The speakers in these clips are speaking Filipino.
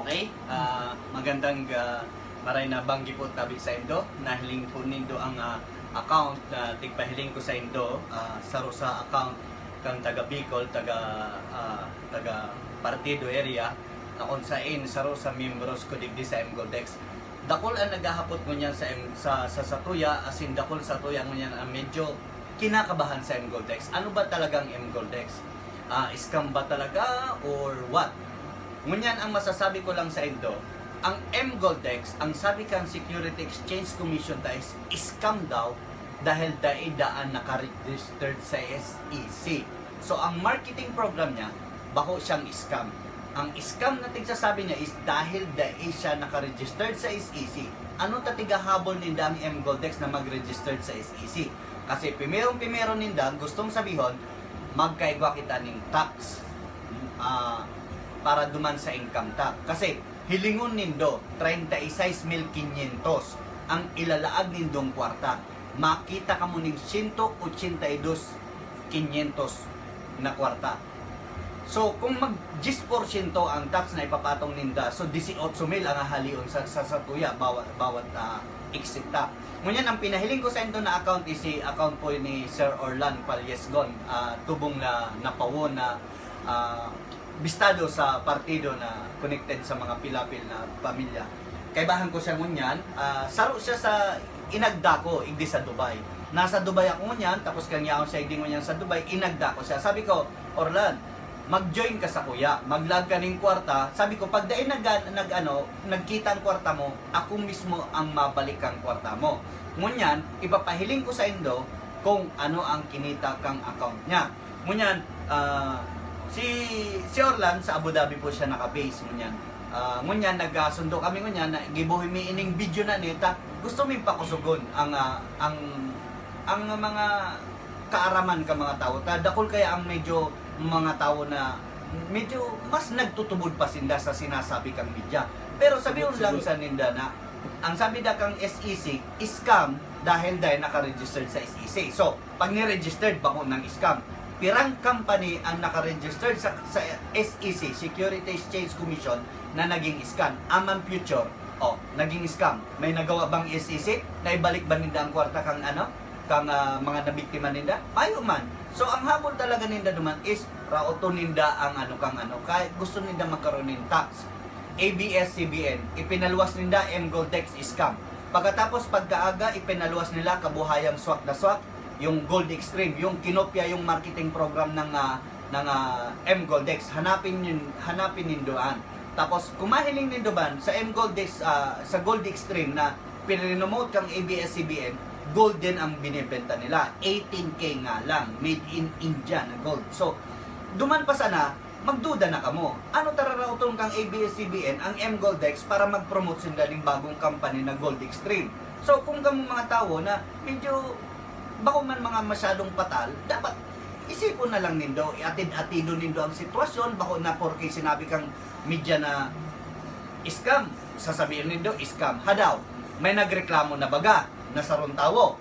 Okay? Magandang maray na banggi po tabi sa Indo. Nahiling po nindo ang account na tigpahiling ko sa Indo. Saro sa account kang taga Bicol, taga Partido area. Na kung saan saro sa membros ko digdi sa MGoldex. Dakol ang naghahapot mo niyan sa Satuya, asin dakol sa Tuya mo niyan medyo kinakabahan sa MGoldex. Ano ba talagang MGoldex? Scam ba talaga or what? Ngunyan ang masasabi ko lang sa Indo, ang MGoldex, ang sabi kang Security Exchange Commission is scam daw dahil daan naka-registered sa SEC. So ang marketing program niya, bako siyang scam. Ang scam na tigsasabi niya is dahil siya naka-registered sa SEC. Anong tatigahabol ninda ang MGoldex na mag-registered sa SEC? Kasi pimerong ninda, gustong sabihon, magkaigwa kita ng tax para duman sa income tax. Kasi hilingon nindo 36,500 ang ilalaag nindong kwarta. Makita ka mo ning 182,500 na kwarta. So kung mag 10% ang tax na ipapatong ninda, so 18,000 ang halion sa Satuya bawat exit tax. Ngunyan ang pinahiling ko sa ito na account is si account po ni Sir Orlan Palyesgon, tubong na napawon na bistado sa partido na connected sa mga pilapil na pamilya. Kaibahan ko siya ngunyan, saro siya sa inagda ko, igdi sa Dubai. Nasa Dubai ako ngunyan, tapos kanya ako siya igdi ngunyan sa Dubai, inagda ko siya. Sabi ko, Orlan, mag-join ka sa kuya, mag-log ka ng kwarta. Sabi ko, pag dahil nagkita ang kwarta mo, ako mismo ang mabalik ang kwarta mo. Ngunyan, ipapahiling ko sa Indo kung ano ang kinita kang account niya. Ngunyan, si Orlan sa Abu Dhabi po siya naka-base ngunyan. Ngunyan nagsundo kami ngunyan na gibuhi mi ining video na nita. Gusto mi pakusugon ang mga kaaraman ka mga tao. Dakol kaya ang medyo mga tao na medyo mas nagtutubod pa sinda sa sinasabi kang media. Pero sabihin lang sa ninda na ang sabi da kang SEC scam dahil naka-registered sa SEC. So, pag ni-registered bako ng scam, pirang company ang naka-registered sa SEC, Security Exchange Commission, na naging scam. Amang Future, naging scam. May nagawa bang SEC? Naibalik ba ninda ang kwarta kang mga nabiktima ninda? Ayaw man. So, ang habol talaga ninda duman is, rauto ninda ang kaya gusto ninda magkaroon ng tax. ABS-CBN, ipinaluwas ninda MGoldex scam. Pagkatapos pagkaaga, ipinaluwas nila kabuhayang swak na swak, yung Gold Extreme, yung kinopya yung marketing program ng MGoldex. Hanapin nindoan. Tapos kumahiling nindoban sa MGoldex, sa Gold Extreme na pinrenomote kang ABS-CBN, gold din ang binibenta nila. 18K nga lang, made in India na gold. So, duman pa sana, magduda na kamo. Ano tararautong kang ABS-CBN ang MGoldex para mag-promote sila ng bagong company na Gold Extreme. So, kung kamo mga tao na medyo bako man mga masyadong patal, dapat isipon na lang nindo, iatid-atido nindo ang sitwasyon, bako na porke sinabi kang media na scam, sasabihin nindo scam. Hadaw, may nagreklamo na baga, nasaron tawo.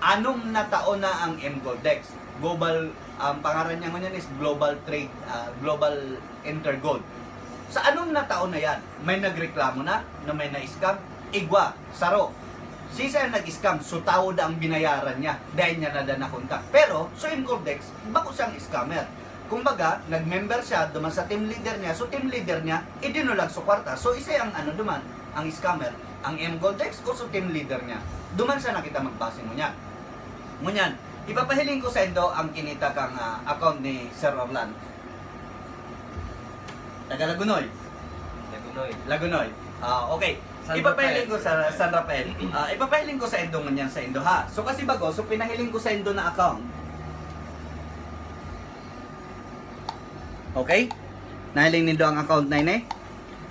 Anong natao na ang MGoldex? Global, ang pangalan niya ngayon is Global Trade, Global Intergold. Sa anong natao na yan? May nagreklamo na may na-scam? Igwa, saro. Sisa yung nag-scam, so tao da ang binayaran niya dahil niya na kontak. Pero, so MGoldex, bako siyang scammer. Kumbaga, nag-member siya duman sa team leader niya, so team leader niya, idinulag sa kwarta. So isa ang duman, ang scammer, ang MGoldex o so team leader niya. Duman sa nakita magbase mo niya. Ngunyan, ipapahiling ko sa Indo ang kinita kang account ni Sir Orlan. Taga Lagunoy. Lagunoy. Okay. Ipapahiling ko sa San Rafael. Ipapahiling ko sa Indo ngunyan sa Indo ha. So kasi bago, so pinahiling ko sa Indo na account. Okay? Nahiling nindo ang account na ini.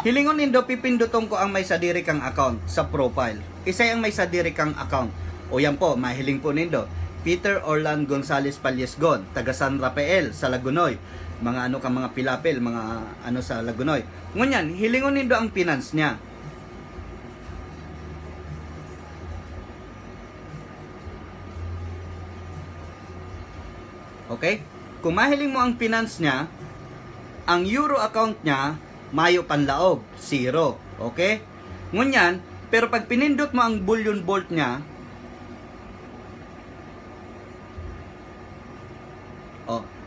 Hilingon nindo pipindutong ko ang may sadiri kang account sa profile. Isa yung may sadiri kang account. O yan po, mahiling po nindo. Peter Orlan Gonzales Palyesgon, taga San Rafael sa Lagunoy. Mga mga pilapil, mga sa Lagunoy. Ngunyan, hilingon nindo ang finance niya. Okay? Kung mahiling mo ang finance niya, ang euro account niya mayo panlaog, 0. Okay? Ngunyan, pero pag pinindot mo ang bullion bolt niya,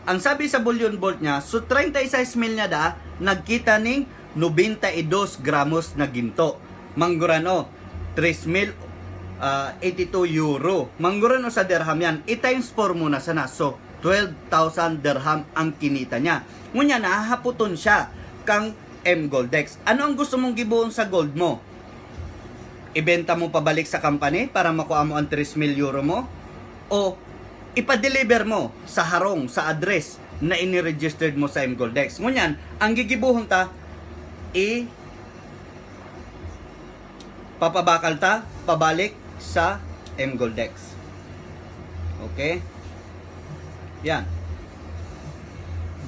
ang sabi sa bullion bolt niya, so 36 mil niya da, nagkita ning 92 gramos na ginto. Manggurano, 3 mil 82 euro. Manggurano sa dirham yan, i-times 4 muna sana. So, 12,000 dirham ang kinita niya. Ngunyan, nahahaputon siya kang M Goldex. Ano ang gusto mong gibuon sa gold mo? Ibenta mo pabalik sa company para makuha mo ang 3 mil euro mo? O ipa-deliver mo sa harong, sa address na ini-registered mo sa M Goldex? Ngunyan, ang gigibuhon ta, papabakal ta, pabalik sa M Goldex. Okay? Yan.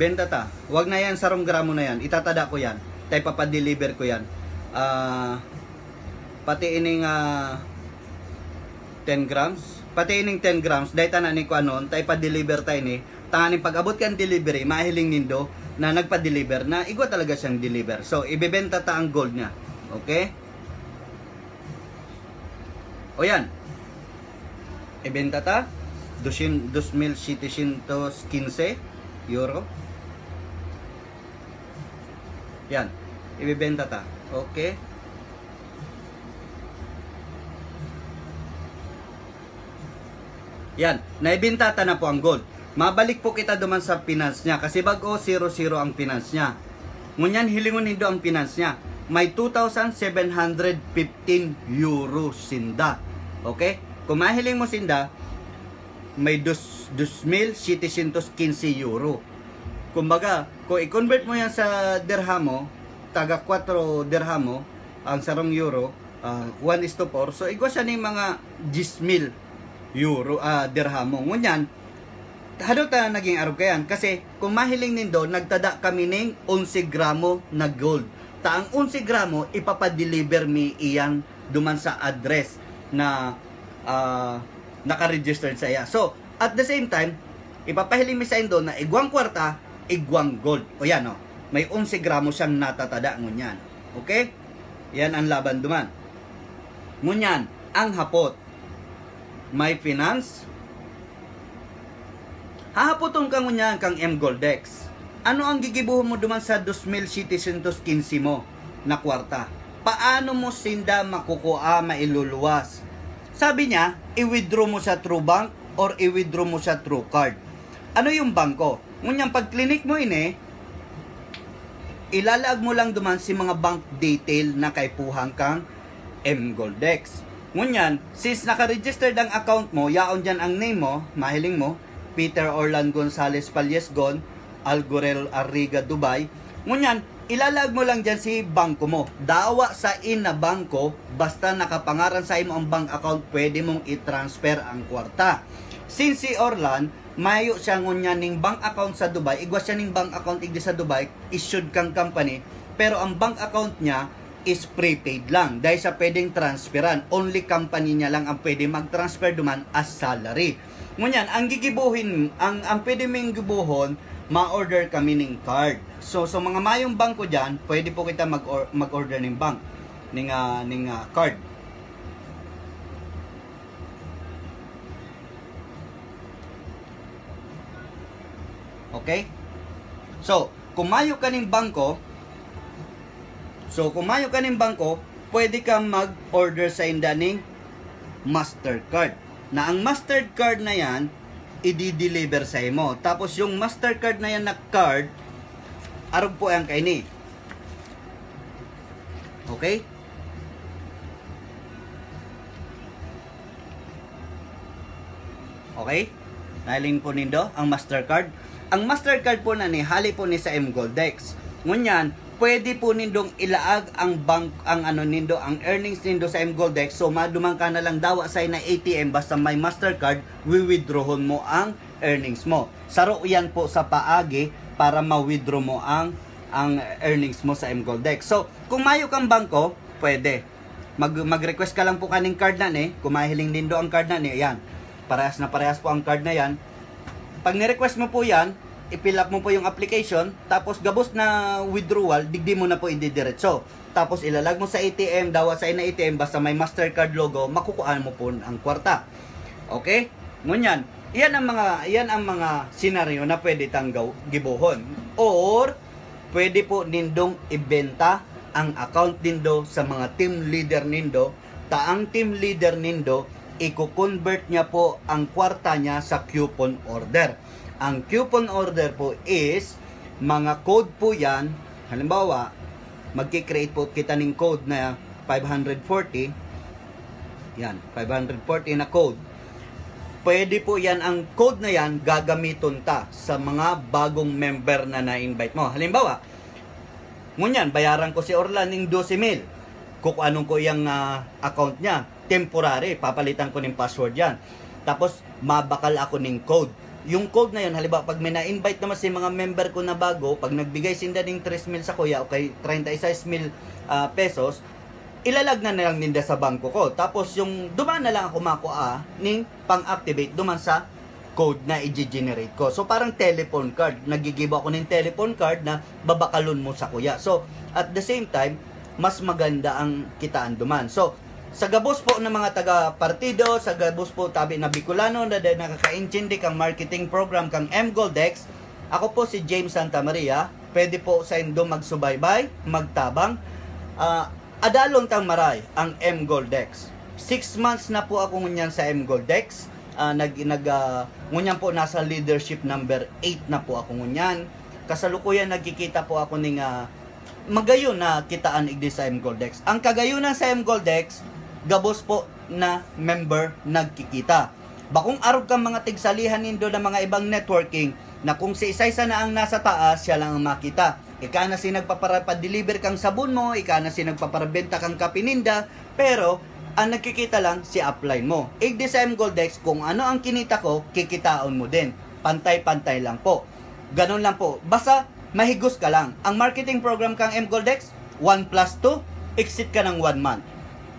Benta ta. Wag na yan, sarong gramo na yan. Itatada ko yan. Tay papadeliver ko yan. Pati ining 10 grams. Pati ining 10 grams. Dahil tanan ni ko anon. Tay pa-deliver tayo ni. Tanganin pag-abot kan delivery. Mahiling nindo na nagpa-deliver na igwa talaga siyang deliver. So, ibebenta ta ang gold niya. Okay? O yan. Ibenta ta. 2,715 euro. Yan. Ibebenta ta. Okay. Yan. Naibenta ta na po ang gold. Mabalik po kita duman sa finance niya. Kasi bago 0-0 ang finance niya. Ngunyan hilingon nindo ang finance niya. May 2,715 euro sinda. Okay? Kung mahiling mo sinda, may 2,715 euro. Kumbaga, kung i-convert mo yan sa dirhamo, taga 4 dirhamo, ang sarong euro, 1:4, so igwa siya ng mga 10,000 euro, dirhamo. Ngunyan, hado ta naging arog kayan, kasi kung mahiling nindo, nagtada kami ng 11 gramo na gold. Ta ang 11 gramo, ipapadeliver mi iyan duman sa address na naka-registered sa iya. So, at the same time, ipapahiling mi sa indo na igwang kwarta, igwang gold. O yan, may 11 gramo siyang natatada ngunyan. Okay? Yan ang laban duman. Ngunyan, ang hapot. May finance. Hahapoton ka ngunyan kang M Goldex. Ano ang gigibuhon mo duman sa 2,715 mo na kwarta? Paano mo sinda makukuha, mailuluwas? Sabi niya, i-withdraw mo sa True Bank or i-withdraw mo sa True Card. Ano yung bangko? Ngunyan, pag clinic mo ini, ilalag mo lang duman si mga bank detail na kay puhang kang M Goldex. Ngunyan, since naka-registered ang account mo, yaon dyan ang name mo, mahiling mo, Peter Orlan Gonzales Palyesgon, Algurel Arriga Dubai. Ngunyan, ilalag mo lang dyan si bangko mo. Dawa sa ina bangko, basta nakapangaran sa imo ang bank account, pwede mong i-transfer ang kwarta. Since si Orlan, mayo siya ngunyan ning bank account sa Dubai, igwa siya ning bank account igdi sa Dubai, issued kang company, pero ang bank account niya is prepaid lang. Dahil sa pwedeng transferan, only company niya lang ang pwede mag-transfer duman as salary. Ngunyan, ang gigibuhin, ang pwede mong gibuhon, ma-order kami ng card. So mga mayong bangko dyan, pwede po kita mag-order ng bank, ng card. Okay? So, kung mayo ka ng bangko, pwede ka mag-order sa inda ng Mastercard. Na ang Mastercard na yan, i-deliver sa imo. Tapos yung Mastercard na yan na card, arog po ang kaini. Okay? Okay? Nahiling po nindo ang Mastercard. Ang Mastercard po na ni hali po ni sa M Goldex. Ngunyan, pwede po nindong ilaag ang bank, ang nindo, ang earnings nindo sa M Goldex. So madumang ka na lang dawa sa na ATM, basta may Mastercard, withdrawon mo ang earnings mo. Saro yan po sa paagi para ma-withdraw mo ang earnings mo sa M Goldex. So kung mayo kang bangko, pwede. Mag-request ka lang po kaning card na ni, kung mahiling nindo ang card na ni, yan. Parehas po ang card na yan. Pag ni-request mo po yan, i-fill up mo po yung application, tapos gabos na withdrawal, digdi mo na po ididiretso. Tapos ilalag mo sa ATM, dawa sa ina ATM, basta may Mastercard logo, makukuhaan mo po ang kwarta. Okay? Ngunyan, yan ang mga senaryo na pwede tang gibuhon. Or pwede po nindong ibenta ang account nindo sa mga team leader nindo, taang team leader nindo i-convert niya po ang kwarta niya sa coupon order. Ang coupon order po is mga code po yan. Halimbawa, magki-create po kita ng code na 540. Yan, 540 na code. Pwede po yan, ang code na yan gagamiton ta sa mga bagong member na na-invite mo. Halimbawa, ngunyan, bayaran ko si Orlan ng 12,000. Kukuanong ko yung account niya. Temporary, papalitan ko ng password yan. Tapos, mabakal ako ng code. Yung code na yun, halimbawa, pag may na-invite naman si mga member ko na bago, pag nagbigay sinda ng 3,000 sa kuya o kay 36,000 pesos, ilalag na lang ninda sa bangko ko. Tapos, yung duman na lang ako makuha ng pang-activate duman sa code na i-generate ko. So, parang telephone card. Nagigibo ako ng telephone card na babakalon mo sa kuya. So, at the same time, mas maganda ang kitaan duman. So, sa gabos po ng mga taga-partido, sa gabos po tabi na Bicolano na nakaka-intindi kang marketing program kang M-Goldex, ako po si James Santa Maria. Pwede po sa indo magsubaybay, magtabang. Adalon tang maray ang M-Goldex. 6 months na po ako ngunyan sa M-Goldex. Ngunyan po nasa leadership number 8 na po ako ngunyan. Kasalukuyan nagkikita po ako ng magayon na kitaan igdi sa M-Goldex. Ang kagayunan sa M-Goldex, gabos po na member nagkikita. Bakong arog kang mga tigsalihan nindo ng mga ibang networking na kung si isa-isa na ang nasa taas, siya lang ang makita. Ika na si nagpapara-deliver kang sabon mo, ika na si nagpaparabenta kang kapininda, pero ang nagkikita lang si upline mo. Igdi sa M-Goldex, kung ano ang kinita ko, kikitaon mo din. Pantay-pantay lang po. Ganun lang po. Basta mahigos ka lang. Ang marketing program kang M-Goldex, 1 plus 2, exit ka ng 1 month.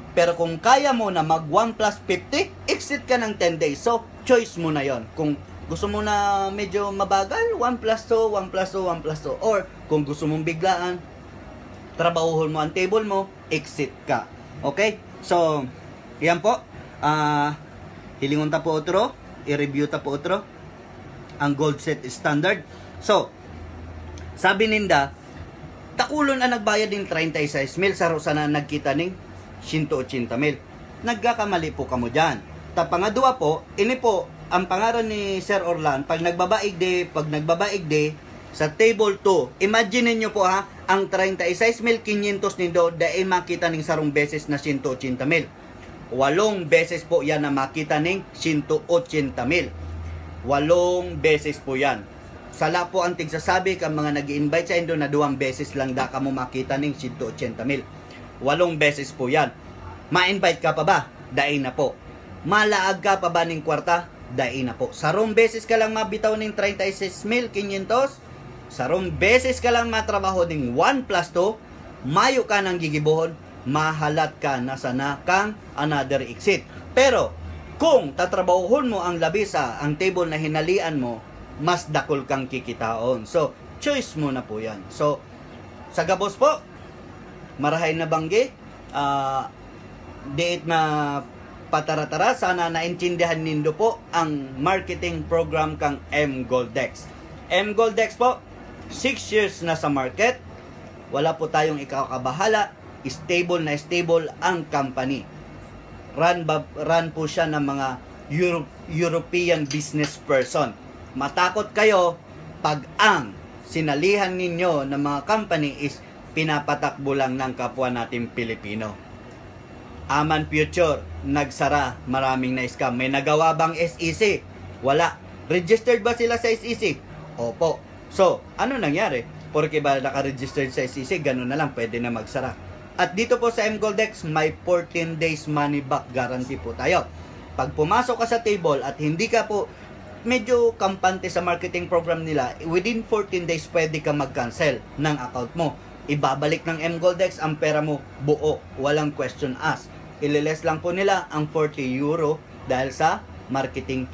Pero kung kaya mo na mag 1 plus 50, exit ka ng 10 days. So, choice mo na yon. Kung gusto mo na medyo mabagal, 1 plus 2, 1 plus 2, 1 plus 2. Or, kung gusto mong biglaan, trabahuhon mo ang table mo, exit ka. Okay? So, yan po. Hilingon ta po otro. I-review ta po otro. Ang gold set standard. So, sabi ninda, takulon ang nagbayad ng 36,000 sa na nagkita ng 180,000. Nagkakamali po kamo dyan. Pangadua po, ini po, ang pangaran ni Sir Orlan, pag nagbabaig de, sa table 2, imagine niyo po ha, ang 36,500 nindo, dahil makita ng sarong beses na 180,000. 8 beses po yan na makita ng 180,000. 8 beses po yan. Sala po ang tigsasabi kang mga nag-i-invite sa indo na 2 beses lang da ka mo makita ng 180,000. 8 beses po yan. Ma-invite ka pa ba? Dain na po. Malaag ka pa ba ng kwarta? Dain na po. Sarong beses ka lang mabitaw ng 36,500. Sarong beses ka lang matrabaho ng 1 plus 2. Mayo ka ng gigibuhon. Mahalat ka na sana kang another exit. Pero, kung tatrabahuhon mo ang labisa, ang table na hinalian mo, mas dakol kang kikitaon. So, choice mo na po yan. So, sa gabos po, marahay na banggi, diit na patara-tara, sana naintindihan nindo po ang marketing program kang M-Goldex. M-Goldex po, 6 years na sa market, wala po tayong ikakabahala, stable na stable ang company. Run po siya ng mga European business person. Matakot kayo pag ang sinalihan ninyo ng mga company is pinapatakbo lang ng kapwa natin Pilipino. Aman Future, nagsara, maraming na-scam. May nagawa bang SEC? Wala. Registered ba sila sa SEC? Opo. So, ano nangyari? Porque ba naka-registered sa SEC, ganun na lang, pwede na magsara. At dito po sa M-Goldex, may 14 days money back guarantee po tayo. Pag pumasok ka sa table at hindi ka po medyo kampante sa marketing program nila, within 14 days pwede ka mag-cancel ng account mo. Ibabalik ng M-Goldex ang pera mo buo, walang question ask. Ililes lang po nila ang €40 dahil sa marketing